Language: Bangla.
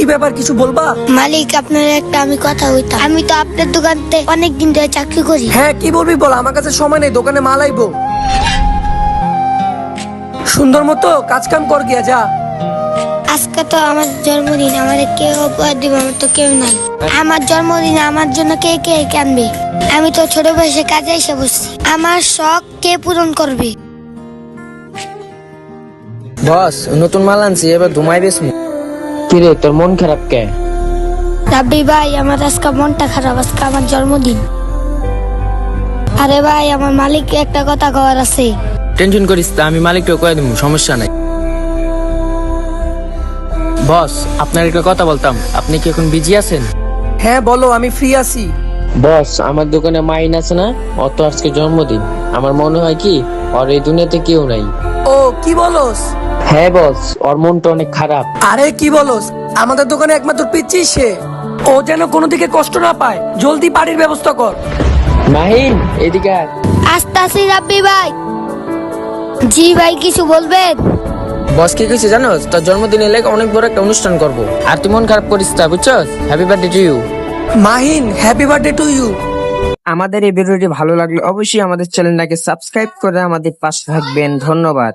কি ব্যাপার, কিছু বলবা? মালিক, আপনার একটা আমি কথা হইতাম। আমি তো আপনার দোকানতে অনেক দিন ধরে চাকরি করি। হ্যাঁ, কি বলবি বল, আমার কাছে সময় নেই, দোকানে মাল আইবো। সুন্দর মতো কাজ কাম কর গিয়া যা। আজকে তো আমার জন্মদিন, আমার কেউ উপহার দিবে, আমার তো কেউ নাই। আমার জন্মদিন আমার জন্য কে কে আনবে? আমি তো ছোট বয়সে কাজে এসে বসছি, আমার শখ কে পূরণ করবে? বস, নতুন মাল আনছি, এবার ধুমাই বেশ। কিরে, তোর মন খারাপ কে? রাব্বি ভাই, আমার আজকে মনটা খারাপ, আজকে আমার জন্মদিন। আরে ভাই, আমার মালিককে একটা কথা কওয়ার আছে। টেনশন করিস না, আমি মালিককে কয়ে দেবো, সমস্যা নাই। বস, আপনার একটা কথা বলতাম, আপনি কি এখন বিজি আছেন? হ্যাঁ বলো, আমি ফ্রি আছি। বস, আমার দোকানে মাইন আছে না, অত আজকে জন্মদিন। আমার মনে হয় কি ওর এই দুনিয়াতে কেউ নাই। ও, কি বলস? হ্যাঁ বস, ওর মনটা অনেক খারাপ। আরে কি বলস, আমাদের দোকানে একমাত্র পিচ্ছি সে। ও যেন কোনো দিকে কষ্ট না পায়, জলদি পার্টির ব্যবস্থা কর। মাহিন, এদিকে আয়। আস্তে আস্তে রাব্বি ভাই। জি ভাই, কিছু বলবেন? বস কি কইছে জানোস, তোর জন্মদিনে লেগে অনেক বড় একটা অনুষ্ঠান করব, আর তুই মন খারাপ করিস না, বুঝছস? Happy birthday to you. Mahin, happy birthday to you. আমাদের এই ভিডিওটি ভালো লাগলে অবশ্যই আমাদের চ্যানেলটাকে সাবস্ক্রাইব করে আমাদের পাশে থাকবেন। ধন্যবাদ।